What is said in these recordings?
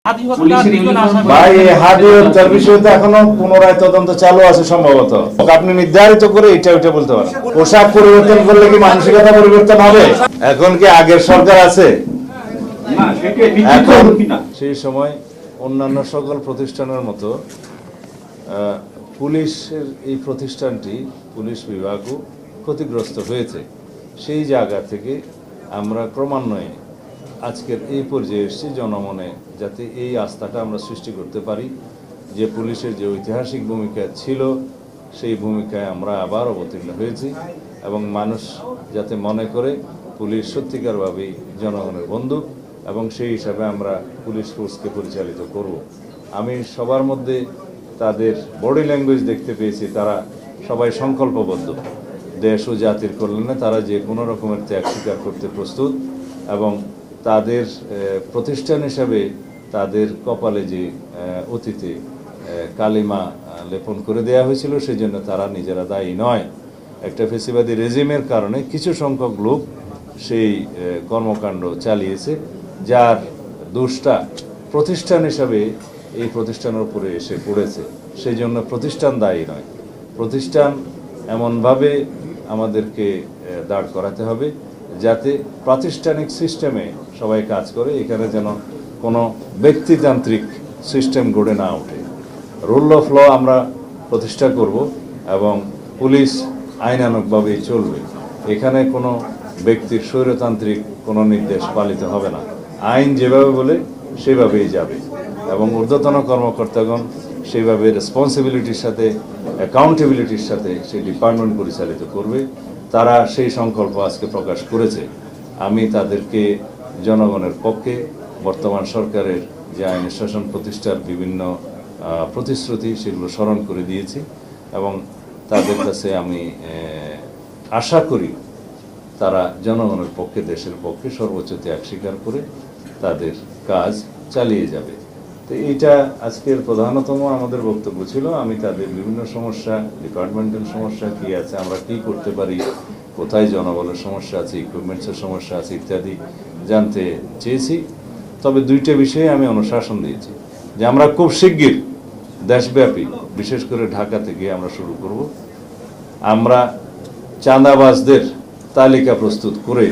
ভাই হাদি হত্যার বিষয়তে এখনো পুনরায় তদন্ত চালু আছে সম্ভবত। আপনি নির্ধারিত করে এটা ওইটা বলতে পারেন। পোশাক পরিবর্তন করলে কি মানসিকতা পরিবর্তন হবে? এখন কি আগের সরকার আছে? এখন সেই সময় অন্যান্য সকল প্রতিষ্ঠানের মতো পুলিশের এই প্রতিষ্ঠানটি, পুলিশ বিভাগও ক্ষতিগ্রস্ত হয়েছে। সেই জায়গা থেকে আমরা ক্রমান্বয়ে আজকের এই পর্যায়ে এসেছি, জনমনে যাতে এই আস্থাটা আমরা সৃষ্টি করতে পারি যে পুলিশের যে ঐতিহাসিক ভূমিকা ছিল সেই ভূমিকায় আমরা আবার অবতীর্ণ হয়েছি এবং মানুষ যাতে মনে করে পুলিশ সত্যিকারভাবেই জনগণের বন্ধু এবং সেই হিসাবে আমরা পুলিশ ফোর্সকে পরিচালিত করব। আমি সবার মধ্যে তাদের বডি ল্যাঙ্গুয়েজ দেখতে পেয়েছি, তারা সবাই সংকল্পবদ্ধ দেশ ও জাতির কল্যাণে তারা যে কোনো রকমের ত্যাগ স্বীকার করতে প্রস্তুত এবং তাদের প্রতিষ্ঠান হিসাবে তাদের কপালে যে অতীতে কালিমা লেপন করে দেওয়া হয়েছিল সেই জন্য তারা নিজেরা দায়ী নয়। একটা ফেসিবাদী রেজিমের কারণে কিছু সংখ্যক লোক সেই কর্মকাণ্ড চালিয়েছে, যার দোষটা প্রতিষ্ঠান হিসাবে এই প্রতিষ্ঠানের উপরে এসে পড়েছে। সেই জন্য প্রতিষ্ঠান দায়ী নয়। প্রতিষ্ঠান এমনভাবে আমাদেরকে দাঁড় করাতে হবে যাতে প্রাতিষ্ঠানিক সিস্টেমে সবাই কাজ করে, এখানে যেন কোনো ব্যক্তিতান্ত্রিক সিস্টেম গড়ে না ওঠে। রুল অফ ল আমরা প্রতিষ্ঠা করব এবং পুলিশ আইনানুগভাবেই চলবে। এখানে কোনো ব্যক্তির স্বৈরতান্ত্রিক কোনো নির্দেশ পালিত হবে না। আইন যেভাবে বলে সেভাবেই যাবে এবং ঊর্ধ্বতন কর্মকর্তাগণ সেইভাবে রেসপন্সিবিলিটির সাথে, অ্যাকাউন্টেবিলিটির সাথে সেই ডিপার্টমেন্ট পরিচালিত করবে। তারা সেই সংকল্প আজকে প্রকাশ করেছে। আমি তাদেরকে জনগণের পক্ষে বর্তমান সরকারের যে আইন শাসন প্রতিষ্ঠার বিভিন্ন প্রতিশ্রুতি সেগুলো স্মরণ করে দিয়েছি এবং তাদের কাছে আমি আশা করি তারা জনগণের পক্ষে, দেশের পক্ষে সর্বোচ্চ ত্যাগ স্বীকার করে তাদের কাজ চালিয়ে যাবে। তো এইটা আজকের প্রধানতম আমাদের বক্তব্য ছিল। আমি তাদের বিভিন্ন সমস্যা, ডিপার্টমেন্টাল সমস্যা কী আছে, আমরা কী করতে পারি, কোথায় জনবলের সমস্যা আছে, ইকুইপমেন্টসের সমস্যা আছে ইত্যাদি জানতে চেয়েছি। তবে দুইটা বিষয়ে আমি অনুশাসন দিয়েছি যে আমরা খুব শিগগির দেশব্যাপী, বিশেষ করে ঢাকা থেকে আমরা শুরু করব, আমরা চাঁদাবাজদের তালিকা প্রস্তুত করে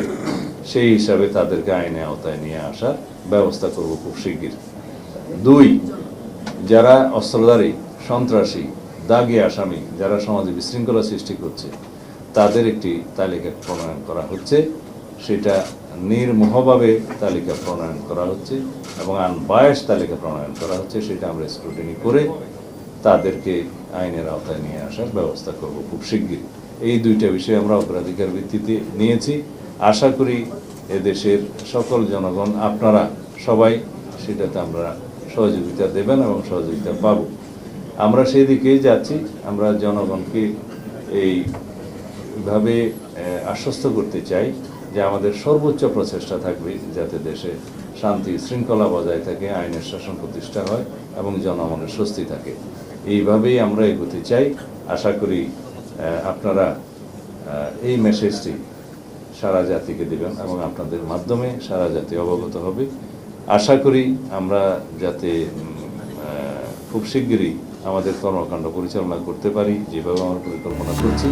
সেই হিসাবে তাদেরকে আইনের আওতায় নিয়ে আসার ব্যবস্থা করব খুব শিগগির। দুই, যারা অস্ত্রধারী, সন্ত্রাসী, দাগী আসামি, যারা সমাজে বিশৃঙ্খলা সৃষ্টি করছে তাদের একটি তালিকা প্রণয়ন করা হচ্ছে। সেটা নির্মোহভাবে তালিকা প্রণয়ন করা হচ্ছে এবং আনবায়াস তালিকা প্রণয়ন করা হচ্ছে। সেটা আমরা স্ক্রুটিনি করে তাদেরকে আইনের আওতায় নিয়ে আসার ব্যবস্থা করব খুব শিগগির। এই দুইটা বিষয় আমরা অগ্রাধিকার ভিত্তিতে নিয়েছি। আশা করি এদেশের সকল জনগণ, আপনারা সবাই সেটাতে আমরা সহযোগিতা দেবেন এবং সহযোগিতা পাব। আমরা সেই দিকেই যাচ্ছি। আমরা জনগণকে এইভাবে আশ্বস্ত করতে চাই যে আমাদের সর্বোচ্চ প্রচেষ্টা থাকবে যাতে দেশে শান্তি শৃঙ্খলা বজায় থাকে, আইনের শাসন প্রতিষ্ঠা হয় এবং জনগণের স্বস্তি থাকে। এইভাবেই আমরা এগোতে চাই। আশা করি আপনারা এই মেসেজটি সারা জাতিকে দেবেন এবং আপনাদের মাধ্যমে সারা জাতি অবগত হবে। আশা করি আমরা যাতে খুব শিগগিরই আমাদের কর্মকাণ্ড পরিচালনা করতে পারি যেভাবে আমরা পরিকল্পনা করছি।